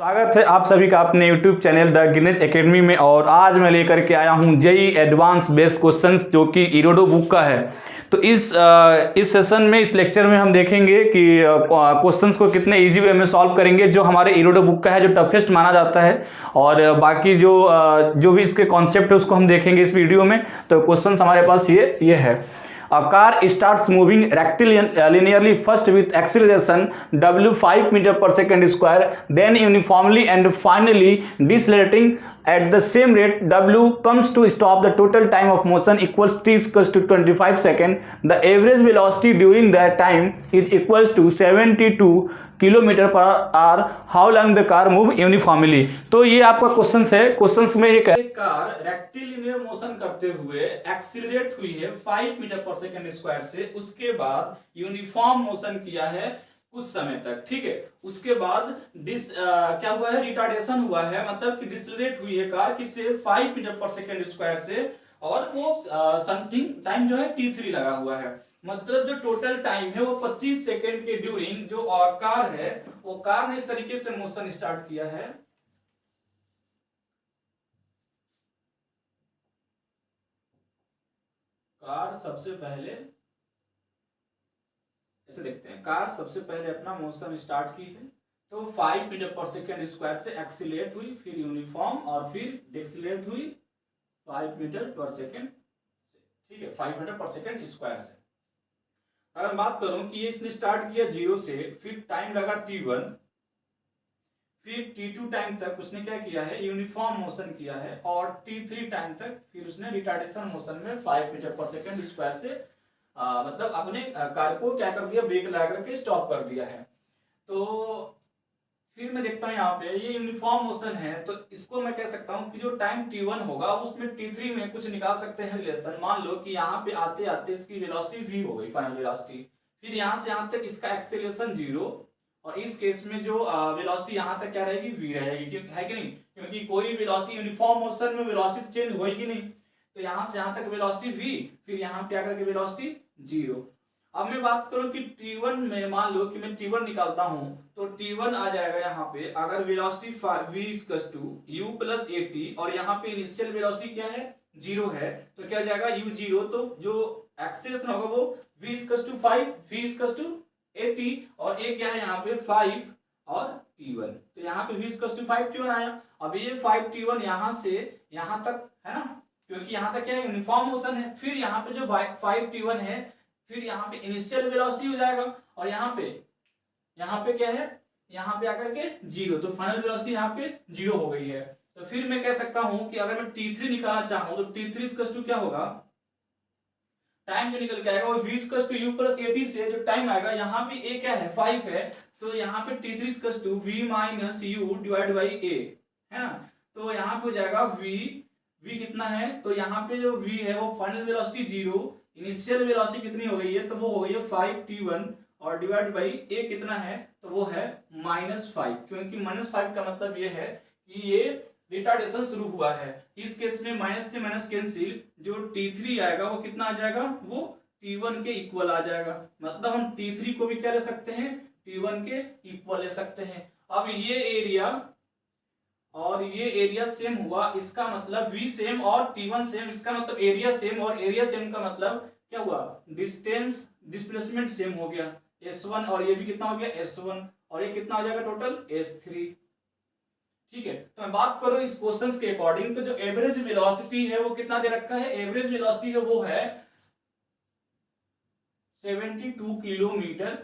स्वागत है आप सभी का अपने YouTube channel the Guinness academy में। और आज मैं लेकर के आया हूं जेई एडवांस बेस क्वेश्चंस जो कि इरोडो बुक का है। तो इस सेशन में, इस लेक्चर में हम देखेंगे कि क्वेश्चंस को कितने इजी वे में सॉल्व करेंगे जो हमारे इरोडो बुक का है, जो टफेस्ट माना जाता है। और बाकी जो भी इसके कॉन्सेप्ट है उसको हम देखेंगे इस वीडियो में। तो क्वेश्चंस हमारे पास ये है। A car starts moving rectilinearly first with acceleration w 5 meter per second square, then uniformly and finally decelerating at the same rate w comes to stop. The total time of motion equals t equals to 25 seconds. The average velocity during that time is equals to 72 kilometre per hour. How long the car move uniformly. तो ये आपका question है. Question में एक car rectilinear motion करते हुए accelerate हुई है 5 मीटर पर सेकंड स्क्वायर से. उसके बाद यूनिफॉर्म मोशन किया है कुछ समय तक. ठीक है. उसके बाद क्या हुआ है, रिटार्डेशन हुआ है, मतलब कि डिसलरेट हुई है कार किससे, 5 मीटर पर सेकंड स्क्वायर से. और वो समथिंग टाइम जो है t3 लगा हुआ है. मतलब जो टोटल टाइम है वो 25 सेकंड के ड्यूरिंग जो कार है, वो कार ने इस तरीके से मोशन स्टार्ट किया है. कार सबसे पहले ऐसे देखते हैं, कार सबसे पहले अपना मोशन स्टार्ट की है. तो 5 मीटर पर सेकंड स्क्वायर से एक्सीलरेट हुई, फिर यूनिफॉर्म और फिर डिसलेट हुई 5 मीटर पर सेकंड से. ठीक है, 5 मीटर पर सेकंड स्क्वायर से. अगर बात करूं कि ये इसने स्टार्ट किया 0 से, फिर टाइम लगा t1, फिर t2 टाइम तक उसने क्या किया है, यूनिफॉर्म मोशन किया है. और t3 टाइम तक फिर उसने रिटार्डेशन मोशन में 5 मीटर पर सेकंड स्क्वायर से मतलब अपने कार को क्या कर दिया, ब्रेक लगा करके स्टॉप कर दिया है. तो फिर मैं देखता हूँ यहाँ पे ये यूनिफॉर्म मोशन है, तो इसको मैं कह सकता हूँ कि जो टाइम t1 होगा उसमें t3 में कुछ निकाल सकते हैं रिलेशन. मान लो कि यहाँ पे आते आते इसकी वेलोसिटी v हो गई, फाइनल वेलोसिटी. फिर यहाँ से यहाँ तक इसका एक्सेलरेशन 0, और इस केस में जो वेलोसिटी यहाँ तक क्या रहेगी, v रहेगी. क्योंकि है कि नहीं, क्योंकि कोई वेलोसिटी यूनिफॉर्म मोशन में वेलोसिटी चेंज होगी नहीं. तो यहाँ से यहाँ तक वेलोसिटी v, फिर यहाँ पे आकर के वेलोसिटी 0. अब मैं बात करूं कि t1 में, मान लो कि मैं t1 निकालता हूं, तो t1 आ जाएगा यहाँ पे, अगर velocity v equals to u plus at, और यहाँ पे इनिशियल वेलोसिटी क्या है, 0 है, तो क्या जाएगा u0. तो जो एक्सेलरेशन होगा वो v equals to 5, v equals to 80, और a क्या है यहाँ पे 5 और t1. तो यहाँ पे v इक्वल्स टू 5 t1 आया. अब ये 5 t1 यहाँ से यहाँ तक है ना, क्योंकि यहाँ तक क्या है, यूनिफॉर्म मोशन है. फिर यहाँ पे जो 5 t1 है, फिर यहाँ पे इनिशियल वेलोसिटी हो जाएगा, और यहाँ पे क्या है, यहाँ पे आकर के 0. तो फाइनल वेलोसिटी यहाँ पे 0 हो गई है. तो फिर मैं कह सकता हूं कि अगर मैं t3 निकालना चाहूं तो t3 इक्वल्स टू क्या होगा, टाइम जो निकल के आएगा वो v equals to u plus 80 से जो टाइम आएगा, यहाँ पे a क्या है 5 है, तो यहाँ पे t3 equals to v minus u divide by a है ना. तो यहाँ पे हो जाएगा v कितना है, तो यहाँ पे जो v है वो फाइनल वेलोसिटी 0, इनिशियल वेलोसिटी कितनी हो गई है, तो वो हो गई है 5t1, और डिवाइड बाई a कितना है, तो वो है -5. क्योंकि -5 का मतलब ये है कि ये रिटार्डेशन शुरू हुआ है. इस केस में माइनस से माइनस कैंसिल, जो t3 आएगा वो कितना आ जाएगा, वो t1 के इक्वल आ जाएगा. मतलब हम t3 को भी क्या ले सकते हैं, t1 के इक्वल ले सकते हैं. अब ये एरिया और ये एरिया सेम हुआ, इसका मतलब v सेम और t1 सेम, इसका मतलब एरिया सेम, और एरिया सेम का मतलब क्या हुआ, डिस्टेंस डिस्प्लेसमेंट सेम हो गया s1, और ये भी कितना हो गया s1, और ये कितना हो जाएगा टोटल s3. ठीक है. तो मैं बात करूं इस क्वेश्चंस के अकॉर्डिंग, तो जो एवरेज वेलोसिटी है वो कितना दे रखा है, एवरेज वेलोसिटी है वो है 72 किलोमीटर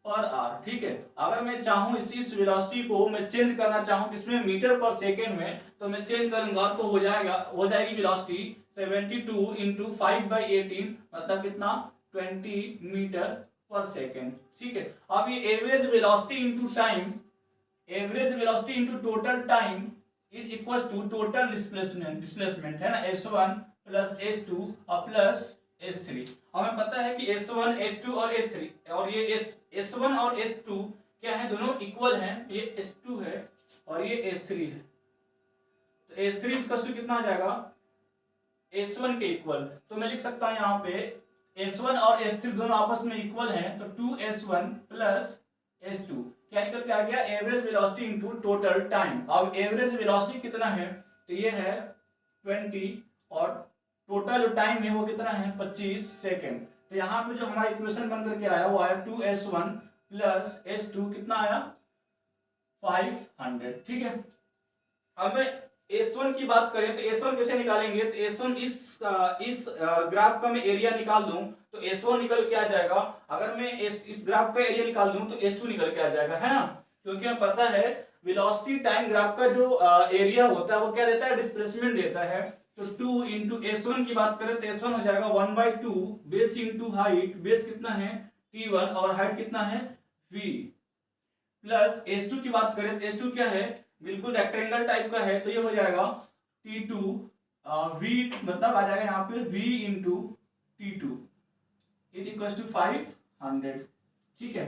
पर आवर. ठीक है. अगर मैं चाहूं इस वेलोसिटी को मैं चेंज करना चाहूं किसमें, मीटर पर सेकेंड में, तो मैं चेंज करूंगा तो हो जाएगी वेलोसिटी 72 इंटू 5/18, मतलब कितना 20 मीटर पर सेकेंड. ठीक है. अब ये average velocity into time, average velocity into total time is equals to total displacement है ना, s1 प्लस s2 और प्लस s3. हमें पता है कि s1 s2 और s3, और ये s1 और s2 क्या है, दोनों इक्वल हैं. ये s2 है और ये s3 है. तो s3 इक्वल टू कितना आ जाएगा, s1 के इक्वल. तो मैं लिख सकता हूं यहाँ पे s1 और s3 दोनों आपस में इक्वल हैं, तो 2s1 प्लस s2. क्या निकल के आ गया, average velocity into total time. अब एवरेज वेलोसिटी कितना है, तो ये है 20 और टोटल जो टाइम है वो कितना है 25 सेकेंड। तो यहाँ पे जो हमारा इक्वेशन बन करके आया वो आया 2s1 प्लस s2 कितना आया 500, ठीक है। अब मैं S1 की बात करें तो S1 कैसे निकालेंगे, तो S1 इस ग्राफ का मैं एरिया निकाल दूं तो S1 निकल के आ जाएगा। अगर मैं इस ग्राफ का एरिया निकाल दूं तो S2 निकल के आ जाएगा, है ना, क्योंकि हमें पता है वेलोसिटी टाइम ग्राफ का जो एरिया होता है वो क्या देता है, डिस्प्लेसमेंट देता है। तो 2 इंटू S1 की बात करें तो S1 हो जाएगा 1/2 बेस इंटू हाइट, बेस कितना है T1 और हाइट कितना है V, प्लस S2 की बात करें तो S2 क्या है, बिल्कुल रेक्टेंगल टाइप का है, तो ये हो जाएगा T2 V, मतलब आ जाएगा यहाँ पे V into T2 is equal to 500, ठीक है।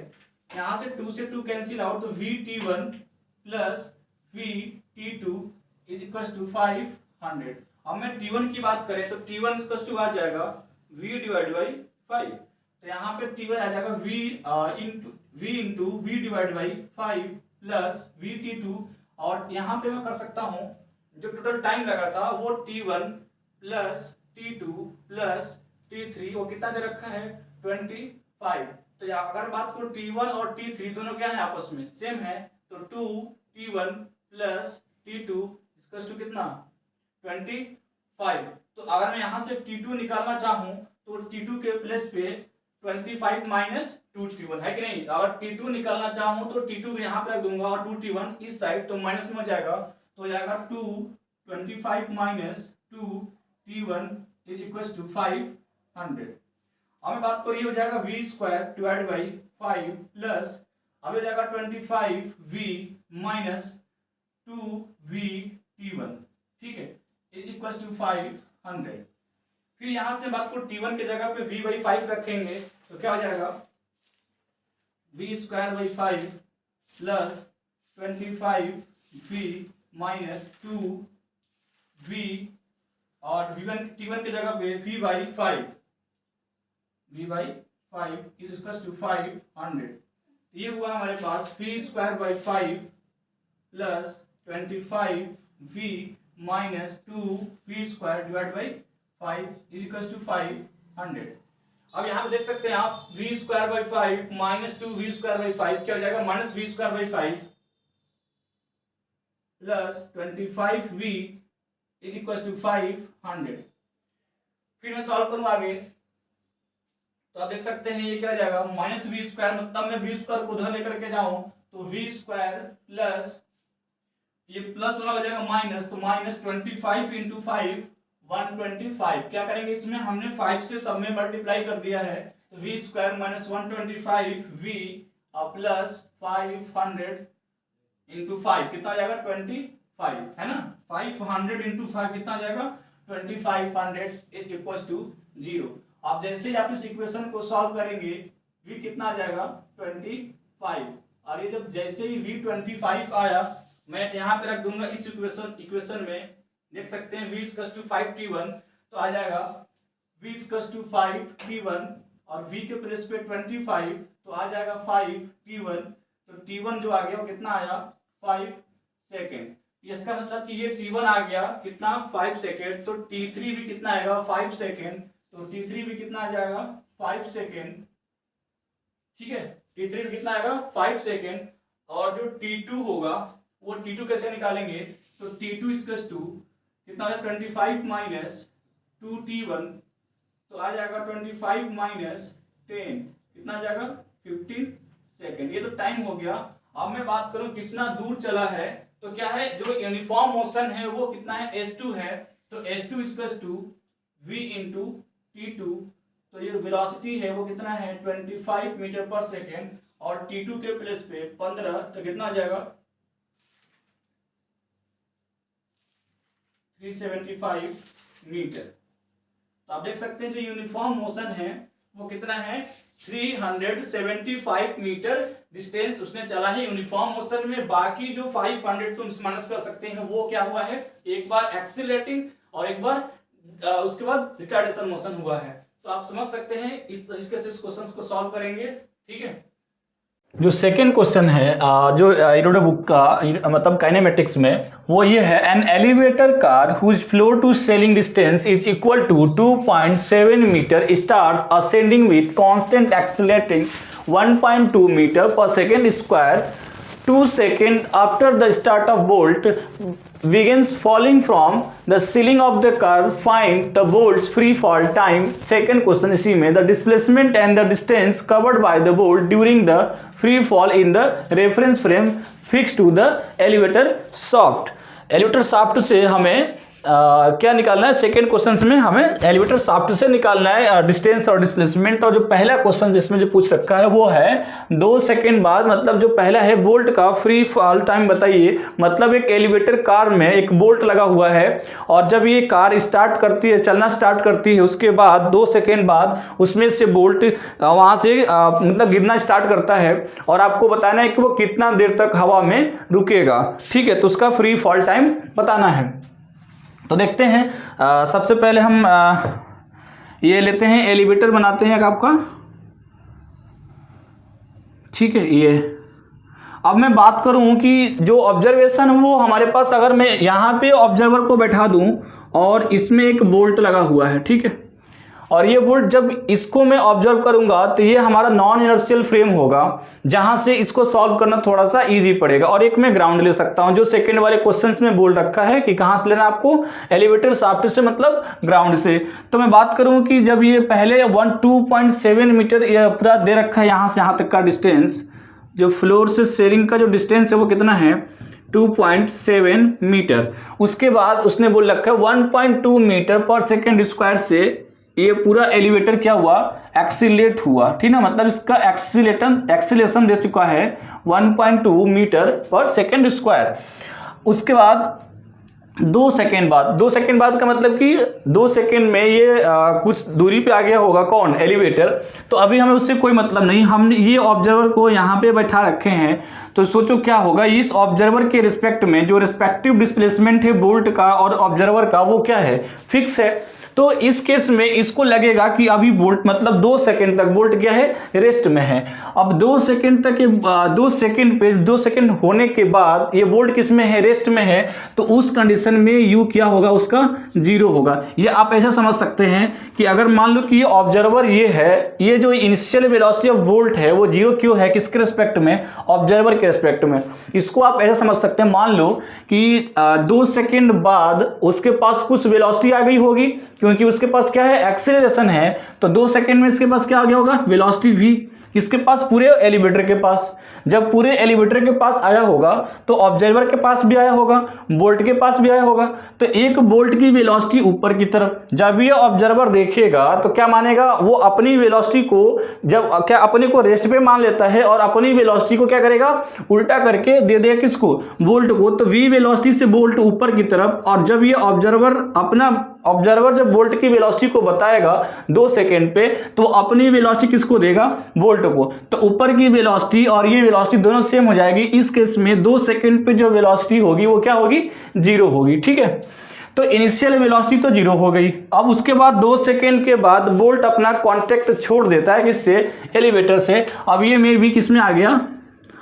यहाँ से 2 से 2 कैंसिल आउट, तो VT1 plus VT2 is equal to 500। अब मैं T1 की बात करें तो T1 इक्वल टू आ जाएगा V डिवाइड बाई 5, तो यहाँ पे T1 आ जाएगा V into V divide by 5 plus VT2, और यहाँ पे मैं कर सकता हूँ जो टोटल टाइम लगा था वो T1 plus T2 plus T3 वो कितना दे रखा है 25। तो अगर बात करो T1 और T3 दोनों क्या है आपस में सेम है, तो 2T1 प्लस T2 इसका टू कितना 25। तो अगर मैं यहाँ से T2 निकालना चाहूँ तो T2 के प्लेस पे 25 माइनस 2T1 है कि नहीं। अगर T2 निकालना चाहूँ तो T2 यहाँ पे रख दूंगा और 2T1 इस साइड, तो माइनस में हो जाएगा, तो हो जाएगा 225 minus 2T1 is equal to 500। अब मैं बात करिए हो जाएगा v square divide by 5 plus अब हो जाएगा 25v माइनस 2vT1, ठीक है, इज इक्वल टू 500। फिर यहां से बात को T1 के जगह पे v बाई 5 रखेंगे तो क्या हो जाएगा v square by 5 plus 25v minus 2v और T1 के जगह पे v by 5 is equal to 500। ये हुआ हमारे पास v square by 5 plus 25v minus 2v square divide by 5 is equal to 500। अब यहाँ पे देख सकते हैं आप v square by 5 minus 2v square by 5 क्या हो जाएगा minus v square by 5 plus 25v is equal to 500। फिर मैं सॉल्व करूँ आगे तो आप देख सकते हैं ये क्या हो जाएगा माइनस वी स्क्वायर, मतलब मैं वी स्क्वायर को उधर लेकर के जाऊं तो वी स्क्वायर प्लस ये प्लस वाला हो जाएगा माइनस, तो माइनस 25 इंटू 5 125। क्या करेंगे इसमें हमने 5 से सब में मल्टीप्लाई कर दिया है, तो वी स्क्वायर माइनस 125v और प्लस 500 इंटू 5 कितना आ जाएगा 25, है ना। 500 इंटू 5 कितना आ जाएगा 2500 इज इक्वल टू 0। आप जैसे ही आप इस इक्वेशन को सॉल्व करेंगे v कितना आ जाएगा 25, और ये जब जैसे ही v 25 आया मैं यहाँ पे रख दूंगा इस इक्वेशन में देख सकते हैं v इक्वल टू 5t1, तो आ जाएगा v इक्वल टू 5t1 और v के प्लेस पे 25 तो आ जाएगा 5t1, तो t1 जो आ गया वो कितना आया 5 सेकेंड। इसका मतलब कि ये t1 आ गया कितना 5 सेकेंड, तो t3 भी कितना आएगा 5 सेकेंड, तो T3 भी कितना आ जाएगा 5 सेकेंड, ठीक है, T3 भी कितना आएगा 5 सेकेंड। और जो T2 होगा वो T2 कैसे निकालेंगे, तो T2 इक्वल टू कितना आ जाएगा 25 माइनस 2T1, तो आ जाएगा 25 माइनस 10 कितना आ जाएगा 15 सेकेंड। ये तो टाइम हो गया। अब मैं बात करूं कितना दूर चला है, तो क्या है जो यूनिफॉर्म मोशन है वो कितना है s2 है, तो s2 equal to v into T2, तो ये वेलोसिटी है वो कितना है 25 मीटर पर सेकेंड और T2 के प्लेस पे 15, तो कितना आ जाएगा 375 मीटर। तो आप देख सकते हैं जो यूनिफॉर्म मोशन है वो कितना है 375 मीटर डिस्टेंस उसने चला है यूनिफॉर्म मोशन में। बाकी जो 500 तुम माइनस कर सकते हैं वो क्या हुआ है, एक बार एक्सीलरेटिंग और एक बार उसके बाद रिटार्डेशन मोशन हुआ है। तो आप समझ सकते हैं इस तरीके से इस क्वेश्चन को सॉल्व करेंगे, ठीक है। जो सेकेंड क्वेश्चन है जो इरोडा बुक का मतलब काइनेमेटिक्स में, वो ये है, an elevator car whose floor to ceiling distance is equal to 2.7 metre starts ascending with constant accelerating 1.2 metre per second square 2 seconds after the start of bolt begins falling from the ceiling of the car. Find the bolt's free fall time. Second question इसी में, the displacement and the distance covered by the bolt during the free fall in the reference frame fixed to the elevator shaft. Elevator shaft से हमें क्या निकालना है? Second question में हमें elevator shaft से निकालना है डिस्टेंस और डिस्प्लेसमेंट। और जो पहला क्वेश्चन जिसमें जो पूछ रखा है वो है 2 सेकेंड बाद, मतलब जो पहला है बोल्ट का फ्री फॉल टाइम बताइए। मतलब एक एलिवेटर कार में एक बोल्ट लगा हुआ है और जब ये कार स्टार्ट करती है, चलना स्टार्ट करती है, उसके बाद 2 सेकेंड बाद उसमें से बोल्ट वहाँ से मतलब गिरना स्टार्ट करता है और आपको बताना है कि वो कितना देर तक हवा में रुकेगा। ठीक है, तो उसका फ्री फॉल टाइम बताना है। तो देखते हैं सबसे पहले हम ये लेते हैं, एलिवेटर बनाते हैं आपका। ठीक है, ये अब मैं बात करूं कि जो ऑब्जर्वेशन है वो हमारे पास, अगर मैं यहाँ पे ऑब्जर्वर को बैठा दूं और इसमें एक बोल्ट लगा हुआ है, ठीक है, और ये बोल्ट जब इसको मैं ऑब्जर्व करूंगा तो ये हमारा नॉन इनर्शियल फ्रेम होगा, जहां से इसको सॉल्व करना थोड़ा सा इजी पड़ेगा। और एक मैं ग्राउंड ले सकता हूं, जो सेकंड वाले क्वेश्चंस में बोल रखा है कि कहां से लेना आपको, एलिवेटर शाफ्ट से, मतलब ग्राउंड से। तो मैं बात करूं कि जब ये पहले 2.7 मीटर ये पूरा दे रखा है, यहां से यहां तक का डिस्टेंस, जो फ्लोर से सेलिंग का जो डिस्टेंस है वो कितना है, 2.7 मीटर। उसके बाद उसने बोल रखा है 1.2 मीटर पर सेकेंड स्क्वायर से ये पूरा एलिवेटर क्या हुआ, एक्सीलेट हुआ। ठीक ना, मतलब इसका एक्सीलेशन दे चुका है 1.2 मीटर पर सेकेंड स्क्वायर। उसके बाद 2 सेकेंड बाद का मतलब कि 2 सेकेंड में ये कुछ दूरी पे आ गया होगा, कौन, एलिवेटर। तो अभी हमें उससे कोई मतलब नहीं, हमने ये ऑब्जर्वर को यहाँ पे बैठा रखे हैं। तो सोचो क्या होगा, इस ऑब्जर्वर के रिस्पेक्ट में जो रिस्पेक्टिव डिस्प्लेसमेंट है बोल्ट का और ऑब्जर्वर का, वो क्या है, फिक्स है। तो इस केस में इसको लगेगा कि अभी बोल्ट मतलब 2 सेकेंड तक बोल्ट क्या है, रेस्ट में है। अब 2 सेकेंड तक 2 सेकेंड होने के बाद ये बोल्ट किस में है, रेस्ट में है। तो उस कंडीशन में यू क्या होगा, उसका 0 होगा। ये आप ऐसा समझ सकते हैं कि अगर मान लो कि ये ऑब्जर्वर ये है, ये जो इनिशियल वेलोसिटी ऑफ बोल्ट है वो 0 क्यों है, किसके रिस्पेक्ट में, ऑब्जर्वर के रिस्पेक्ट में। इसको आप ऐसा समझ सकते हैं, मान लो कि 2 सेकेंड बाद उसके पास कुछ वेलोसिटी आ गई होगी, क्योंकि उसके पास क्या है, एक्सेलरेशन है। तो 2 सेकेंड में इसके पास क्या आ गया होगा, वेलोसिटी v, किसके पास, पूरे एलिवेटर के पास। जब पूरे एलिवेटर के पास आया होगा तो ऑब्जर्वर के पास भी आया होगा, बोल्ट के पास भी आया होगा। तो एक बोल्ट की वेलोसिटी ऊपर की तरफ, जब ये ऑब्जर्वर देखेगा तो क्या मानेगा, वो अपनी वेलोसिटी को जब क्या अपने को रेस्ट पे मान लेता है और अपनी वेलोसिटी को क्या करेगा, उल्टा करके दे देगा किसको, बोल्ट को। तो v वेलोसिटी से बोल्ट ऊपर की तरफ, और जब ये ऑब्जर्वर जब बोल्ट की वेलोसिटी को बताएगा 2 सेकेंड पे, तो अपनी वेलोसिटी किसको देगा, बोल्ट को। तो ऊपर की वेलोसिटी और ये वेलोसिटी दोनों सेम हो जाएगी। इस केस में 2 सेकेंड पे जो वेलोसिटी होगी वो क्या होगी, 0 होगी। ठीक है, तो इनिशियल वेलोसिटी तो 0 हो गई। अब उसके बाद 2 सेकेंड के बाद बोल्ट अपना कांटेक्ट छोड़ देता है किससे, एलिवेटर से। अब ये में भी किस में आ गया,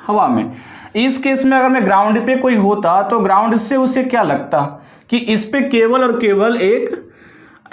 हवा में। इस केस में अगर मैं ग्राउंड पे कोई होता तो ग्राउंड से उसे क्या लगता कि इस पे केवल और केवल एक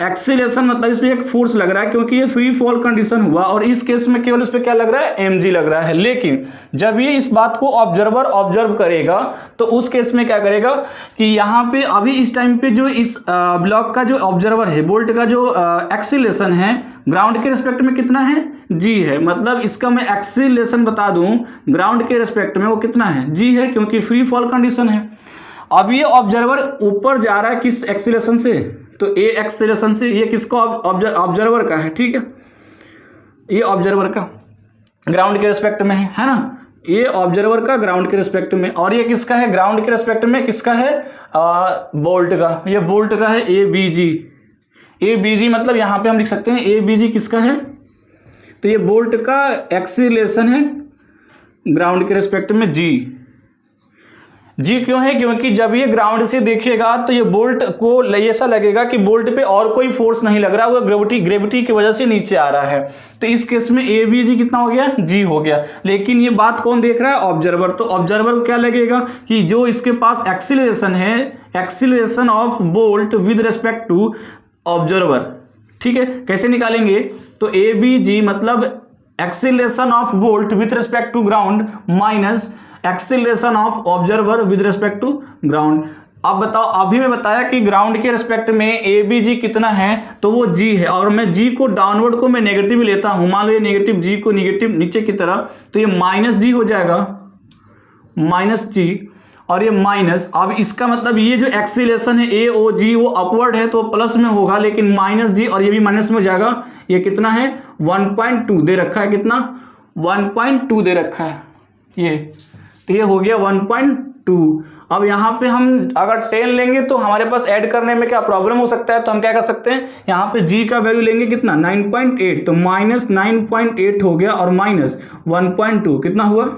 एक्सीलेशन, मतलब इस पे एक फोर्स लग रहा है, क्योंकि ये फ्री फॉल कंडीशन हुआ। और इस केस में केवल इस पे क्या लग रहा है, mg लग रहा है। लेकिन जब ये इस बात को ऑब्जर्वर ऑब्जर्व करेगा तो उस केस में क्या करेगा कि यहाँ पे अभी इस टाइम पे जो इस ब्लॉक का जो ऑब्जर्वर है, बोल्ट का जो एक्सीलेशन है ग्राउंड के रिस्पेक्ट में कितना है, g है। मतलब इसका मैं एक्सीलेशन बता दूं ग्राउंड के रिस्पेक्ट में वो कितना है, g है, क्योंकि फ्री फॉल कंडीशन है। अब ये ऑब्जर्वर ऊपर जा रहा है किस एक्सीलेशन से, तो a एक्सेलरेशन से। ये किसका, ऑब्जर्वर का है। ठीक है, ये ऑब्जर्वर का ग्राउंड के रिस्पेक्ट में है ना, ये ऑब्जर्वर का ग्राउंड के रिस्पेक्ट में। और ये किसका है, ग्राउंड के रिस्पेक्ट में किसका है, बोल्ट का। ये बोल्ट का है abg मतलब यहाँ पे हम लिख सकते हैं abg किसका है, तो ये बोल्ट का एक्सीलरेशन है ग्राउंड के रिस्पेक्ट में g। जी क्यों है? क्योंकि जब ये ग्राउंड से देखेगा तो ये बोल्ट को ऐसा लगेगा कि बोल्ट पे और कोई फोर्स नहीं लग रहा, वो ग्रेविटी की वजह से नीचे आ रहा है। तो इस केस में ए बी जी कितना हो गया? जी हो गया। लेकिन ये बात कौन देख रहा है? ऑब्जर्वर। तो ऑब्जर्वर को क्या लगेगा कि जो इसके पास एक्सीलरेशन है, acceleration of bolt with respect to observer, ठीक है, कैसे निकालेंगे? तो ए बी जी मतलब acceleration of bolt with respect to ground minus acceleration of observer with respect to ground. अब बताओ, अभी मैं बताया कि ग्राउंड के रेस्पेक्ट में ए बी जी कितना है, तो वो जी है, और मैं जी को डाउनवर्ड को मैं नेगेटिव लेता हूं, मान लो ये नेगेटिव जी को नेगेटिव नीचे की तरफ, तो ये माइनस जी हो जाएगा, माइनस जी, और ये माइनस। अब इसका मतलब ये जो एक्सीलरेशन है ए ओ जी वो अपवर्ड है तो प्लस में होगा, लेकिन माइनस जी और ये भी माइनस में हो जाएगा। ये कितना है? 1.2 दे रखा है, कितना? 1.2 दे रखा है ये, तो ये हो गया 1.2। अब यहाँ पे हम अगर 10 लेंगे तो हमारे पास ऐड करने में क्या प्रॉब्लम हो सकता है, तो हम क्या कर सकते हैं, यहाँ पे जी का वैल्यू लेंगे कितना? 9.8, तो माइनस 9.8 हो गया और माइनस 1.2 कितना हुआ?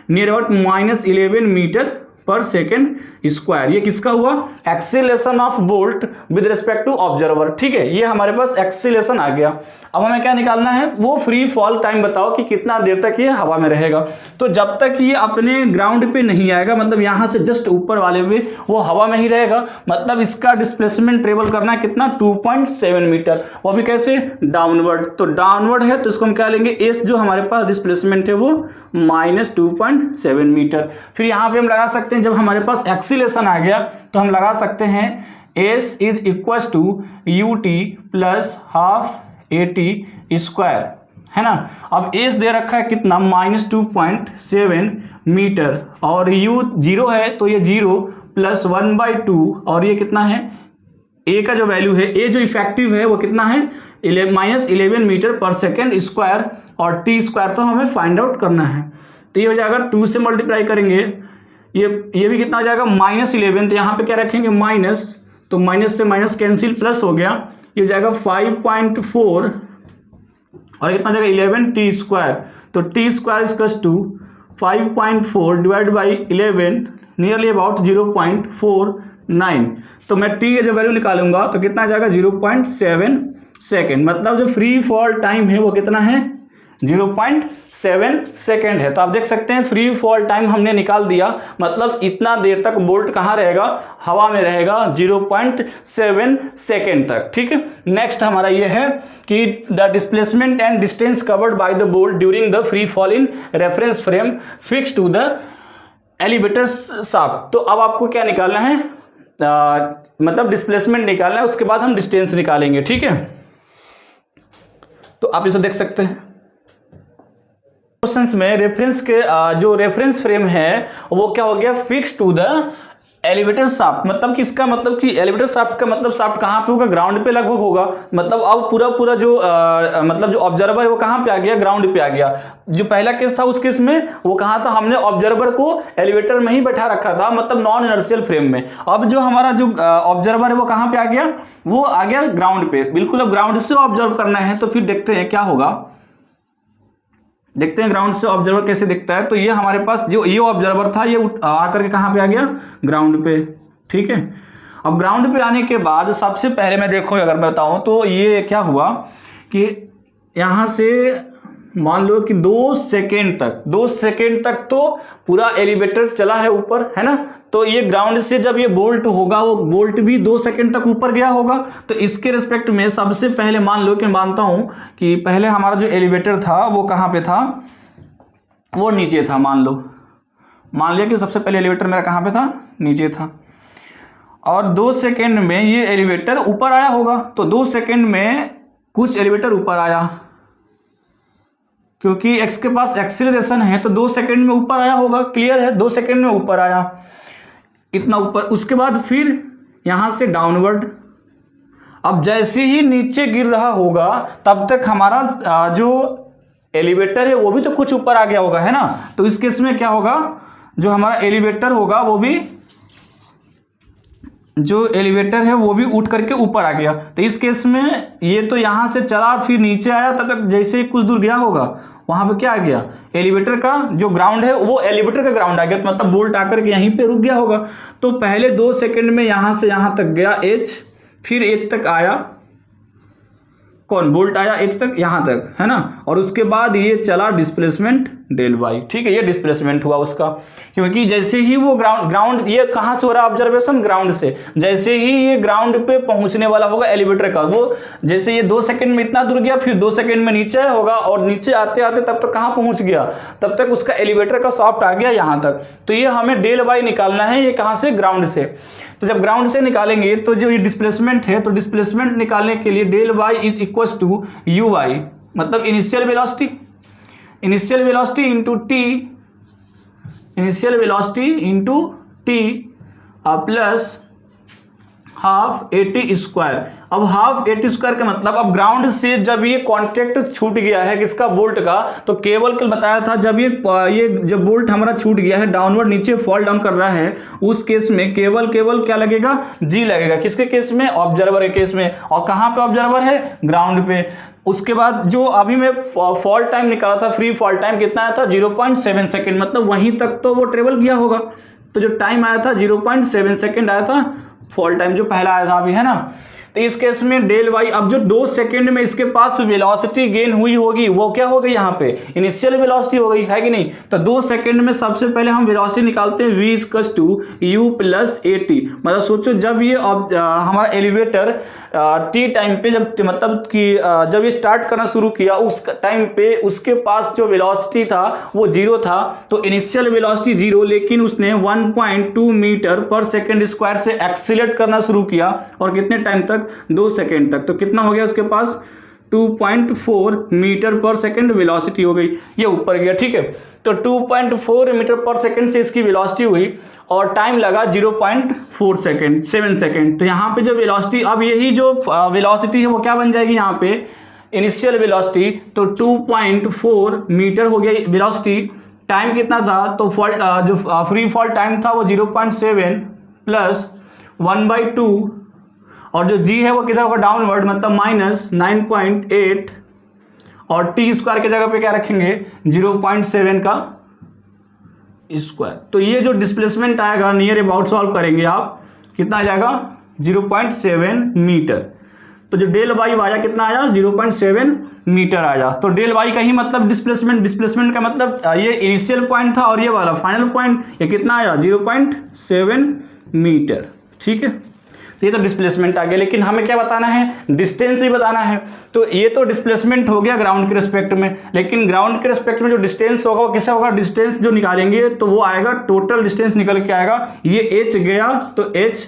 Near about minus 11 metre per second square. ये किसका हुआ? Acceleration of bolt with respect to observer, ठीक है, ये हमारे पास एक्सीलरेशन आ गया। अब हमें क्या निकालना है? वो फ्री फॉल टाइम बताओ कि कितना देर तक ये हवा में रहेगा। तो जब तक ये अपने ग्राउंड पे नहीं आएगा, मतलब यहाँ से जस्ट ऊपर वाले पे वो हवा में ही रहेगा, मतलब इसका डिस्प्लेसमेंट ट्रेवल करना है कितना? 2.7 मीटर, वो भी कैसे? डाउनवर्ड। तो डाउनवर्ड है तो इसको हम क्या लेंगे? एस जो हमारे पास डिस्प्लेसमेंट है वो माइनस 2.7 मीटर। फिर यहाँ पे हम लगा सकते हैं, जब हमारे पास एक्सीलरेशन आ गया तो हम लगा सकते हैं S is equal to U T plus half A T square, है ना। अब एस दे रखा है कितना? माइनस 2.7 मीटर, और यू जीरो है तो ये 0 प्लस 1/2, और ये कितना है? ए का जो वैल्यू है, ए जो इफेक्टिव है वो कितना है? Minus 11 metre per second square, और टी स्क्वायर तो हमें फाइंड आउट करना है। तो ये हो जाएगा 2 से मल्टीप्लाई करेंगे, ये भी कितना हो जाएगा? माइनस 11, तो यहाँ पे क्या रखेंगे? माइनस, तो माइनस से माइनस कैंसिल, प्लस हो गया, ये हो जाएगा 5.4, और कितना हो जाएगा? 11 टी स्क्वायर, तो T square equals to 5.4 divide by 11 nearly about 0.49। तो मैं टी का जो वैल्यू निकालूंगा तो कितना आ जाएगा? 0.7 सेकेंड। मतलब जो फ्री फॉल टाइम है वो कितना है? 0.7 सेकेंड है। तो आप देख सकते हैं फ्री फॉल टाइम हमने निकाल दिया, मतलब इतना देर तक बोल्ट कहाँ रहेगा? हवा में रहेगा, 0.7 सेकेंड तक, ठीक है। नेक्स्ट हमारा ये है कि the displacement and distance covered by the bolt during the free fall in reference frame fix to the elevator shaft. तो अब आपको क्या निकालना है? मतलब डिस्प्लेसमेंट निकालना है, उसके बाद हम डिस्टेंस निकालेंगे, ठीक है। तो आप इसे देख सकते हैं क्वेश्चंस में रेफरेंस के जो रेफरेंस फ्रेम है वो क्या हो गया? Fix to the elevator shaft. मतलब कि इसका मतलब कि एलिवेटर शाफ्ट का मतलब शाफ्ट कहाँ पे होगा? ग्राउंड पे लगभग होगा। मतलब अब पूरा जो मतलब जो ऑब्जर्वर है वो कहाँ पे आ गया? ग्राउंड पे आ गया। जो पहला केस था उस केस में वो कहाँ था? हमने ऑब्जर्वर को एलिवेटर में ही बैठा रखा था, मतलब नॉन इनर्शियल फ्रेम में। अब जो हमारा जो ऑब्जर्वर है वो कहाँ पे आ गया? वो आ गया ग्राउंड पे, बिल्कुल। अब ग्राउंड से ऑब्जर्व करना है तो फिर देखते हैं क्या होगा। देखते हैं ग्राउंड से ऑब्जर्वर कैसे दिखता है। तो ये हमारे पास जो ये ऑब्जर्वर था ये आकर के कहाँ पे आ गया? ग्राउंड पे, ठीक है। अब ग्राउंड पे आने के बाद सबसे पहले मैं देखो अगर मैं बताऊं तो ये क्या हुआ कि यहाँ से मान लो कि 2 सेकेंड तक तो पूरा एलिवेटर चला है ऊपर, है ना। तो ये ग्राउंड से जब ये बोल्ट होगा वो बोल्ट भी 2 सेकेंड तक ऊपर गया होगा। तो इसके रिस्पेक्ट में सबसे पहले मान लो कि मानता हूं कि पहले हमारा जो एलिवेटर था वो कहाँ पे था? वो नीचे था। मान लिया कि सबसे पहले एलिवेटर मेरा कहाँ पे था? नीचे था। और 2 सेकेंड में ये एलिवेटर ऊपर आया होगा। तो 2 सेकेंड में कुछ एलिवेटर ऊपर आया, क्योंकि एक्स के पास एक्सीलरेशन है तो 2 सेकेंड में ऊपर आया होगा। क्लियर है? 2 सेकेंड में ऊपर आया, इतना ऊपर। उसके बाद फिर यहां से डाउनवर्ड। अब जैसे ही नीचे गिर रहा होगा तब तक हमारा जो एलिवेटर है वो भी तो कुछ ऊपर आ गया होगा, है ना। तो इस केस में क्या होगा? जो हमारा एलिवेटर होगा वो भी उठ करके ऊपर आ गया। तो इस केस में ये तो यहां से चला फिर नीचे आया, तब तक जैसे ही कुछ दूर गया होगा वहां पे क्या आ गया, एलिवेटर का जो ग्राउंड है वो एलिवेटर का ग्राउंड आ गया, तो मतलब बोल्ट आकर के यहीं पे रुक गया होगा। तो पहले 2 सेकंड में यहां से यहां तक गया H, फिर H तक आया, कौन, बोल्ट आया H तक, यहां तक, है ना, और उसके बाद ये चला डिस्प्लेसमेंट डेल वाई, ठीक है, ये डिस्प्लेसमेंट हुआ उसका, क्योंकि जैसे ही वो ग्राउंड ये कहां से हो रहा है ऑब्जर्वेशन, ग्राउंड से, जैसे ही ये ग्राउंड पे पहुंचने वाला होगा एलिवेटर का, वो जैसे ये 2 सेकंड में इतना दूर गया, फिर 2 सेकंड में नीचे होगा, और नीचे आते आते तब तक कहां पहुंच गया, तब तक उसका एलिवेटर का शाफ्ट आ गया यहां तक। तो ये हमें डेल वाई निकालना है, ये कहां से, ग्राउंड से। तो जब ग्राउंड से निकालेंगे तो जो ये डिस्प्लेसमेंट है, तो डिस्प्लेसमेंट निकालने के लिए del Y is equal to U Y, मतलब initial velocity into T, initial velocity into T plus half AT square. अब हाफ AT स्क्वायर का मतलब, अब ग्राउंड से जब ये कॉन्टेक्ट छूट गया है किसका, बोल्ट का, तो केवल कल बताया था जब ये जब बोल्ट हमारा छूट गया है, डाउनवर्ड नीचे फॉल डाउन कर रहा है, उस केस में केवल क्या लगेगा, G लगेगा। किसके केस में, ऑब्जर्वर के केस में। और कहाँ पे ऑब्जर्वर है, ग्राउंड पे। उसके बाद जो अभी मैं फॉल टाइम निकाला था, फ्री फॉल टाइम कितना आया था, 0.7 सेकेंड, मतलब वहीं तक तो वो ट्रेवल किया होगा। तो जो टाइम आया था 0.7 सेकेंड आया था, फॉल टाइम जो पहला आया था अभी, है ना। तो इस केस में डेल वाई, अब जो 2 सेकंड में इसके पास वेलोसिटी गेन हुई होगी, वो क्या हो गई, यहाँ पे इनिशियल वेलोसिटी हो गई, है कि नहीं। तो 2 सेकंड में सबसे पहले हम वेलोसिटी निकालते हैं, v equals to u plus AT। मतलब सोचो जब ये हमारा एलिवेटर टी टाइम पे मतलब कि जब ये स्टार्ट करना शुरू किया, उस टाइम पे उसके पास जो वेलोसिटी था वो 0 था, तो इनिशियल वेलोसिटी 0, लेकिन उसने 1.2 मीटर पर सेकेंड स्क्वायर से एक्सीलरेट करना शुरू किया, और कितने टाइम तक, 2 सेकेंड तक। तो कितना हो गया उसके पास, 2.4 मीटर पर सेकेंड वेलोसिटी हो गई, ये ऊपर गया, ठीक है। तो 2.4 मीटर पर सेकेंड से इसकी वेलोसिटी हुई, और टाइम लगा 0.4 सेकेंड, 7 सेकेंड। तो यहाँ पे जो वेलोसिटी, अब यही जो वेलोसिटी है वो क्या बन जाएगी यहाँ पे, इनिशियल वेलोसिटी। तो 2.4 मीटर हो गया वेलोसिटी, टाइम कितना था, तो फॉल जो फ्री फॉल टाइम था वो 0.7 प्लस 1/2, और जो G है वो किधर होगा, डाउनवर्ड, मतलब -9.8, और T स्क्वायर की जगह पे क्या रखेंगे, 0.7 का स्क्वायर। तो ये जो डिस्प्लेसमेंट आएगा नियर अबाउट सॉल्व करेंगे आप, कितना आ जाएगा, 0.7 मीटर। तो जो डेल वाई आया कितना आया, 0.7 मीटर आया। तो डेल वाई का ही मतलब डिस्प्लेसमेंट का मतलब ये इनिशियल पॉइंट था, और ये वाला फाइनल पॉइंट, ये कितना आया, 0.7 मीटर, ठीक है। तो ये तो डिस्प्लेसमेंट आ गया, लेकिन हमें क्या बताना है, डिस्टेंस ही बताना है। तो ये तो डिस्प्लेसमेंट हो गया ग्राउंड के रिस्पेक्ट में, लेकिन ग्राउंड के रिस्पेक्ट में जो डिस्टेंस होगा वो किससे होगा, डिस्टेंस जो निकालेंगे तो वो आएगा, टोटल डिस्टेंस निकल के आएगा, ये H गया तो H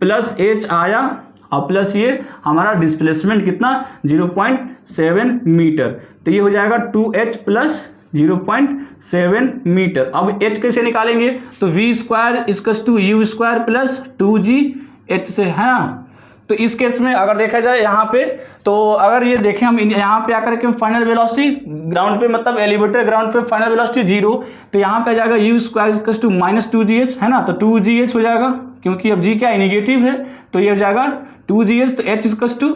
प्लस H आया, और प्लस ये हमारा डिस्प्लेसमेंट कितना, 0.7 मीटर। तो ये हो जाएगा 2H प्लस 0.7 मीटर। अब H कैसे निकालेंगे, तो v square equals to u square plus 2gh से, है ना। तो इस केस में अगर देखा जाए यहाँ पे, तो अगर ये देखें हम यहाँ पे आकर के फाइनल वेलोसिटी ग्राउंड पे, मतलब एलिवेटर ग्राउंड पे फाइनल वेलोसिटी 0, तो यहाँ पे आ जाएगा u square equals to -2gh, है ना। तो 2gh हो जाएगा, क्योंकि अब g क्या है, नेगेटिव है, तो ये हो जाएगा 2gh। तो h equals to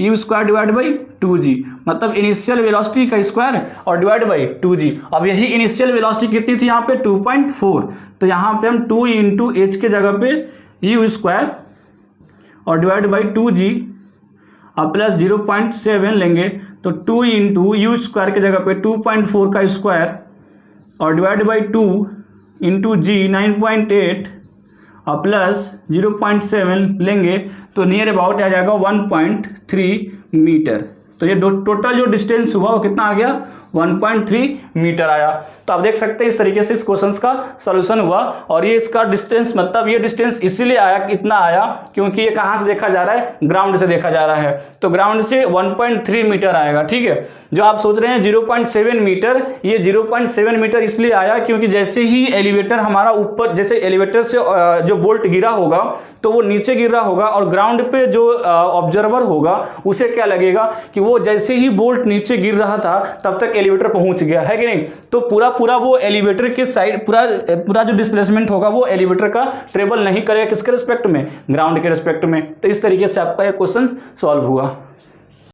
u square divide by 2g, मतलब इनिशियल वेलोसिटी का स्क्वायर और डिवाइड बाई 2g। अब यही इनिशियल वेलोसिटी कितनी थी यहाँ पे, 2.4, तो यहाँ पे हम 2 इंटू एच के जगह पे u स्क्वायर और डिवाइड बाई 2g अब प्लस 0.7 लेंगे, तो 2 इंटू यू स्क्वायर के जगह पे 2.4 का स्क्वायर और डिवाइड बाई 2 इंटू जी 9.8 और प्लस 0.7 लेंगे, तो नियर अबाउट आ जाएगा 1.3 मीटर। तो ये टोटल जो डिस्टेंस हुआ वो कितना आ गया, 1.3 मीटर आया। तो आप देख सकते हैं इस तरीके से इस क्वेश्चन का सॉल्यूशन हुआ। और ये इसका डिस्टेंस, मतलब ये डिस्टेंस इसीलिए आया, इतना आया क्योंकि ये कहाँ से देखा जा रहा है, ग्राउंड से देखा जा रहा है। तो ग्राउंड से 1.3 मीटर आएगा, ठीक है। जो आप सोच रहे हैं 0.7 मीटर, ये 0.7 मीटर इसलिए आया क्योंकि जैसे ही एलिवेटर हमारा ऊपर, जैसे एलिवेटर से जो बोल्ट गिरा होगा तो वो नीचे गिर रहा होगा, और ग्राउंड पे जो ऑब्जर्वर होगा उसे क्या लगेगा कि वो जैसे ही बोल्ट नीचे गिर रहा था तब तक एलिवेटर पहुंच गया है कि नहीं। तो पूरा वो एलिवेटर के साइड पूरा जो डिस्प्लेसमेंट होगा वो एलिवेटर का ट्रेवल नहीं करेगा, किसके रिस्पेक्ट में, ग्राउंड के रिस्पेक्ट में। तो इस तरीके से आपका ये क्वेश्चन सॉल्व हुआ।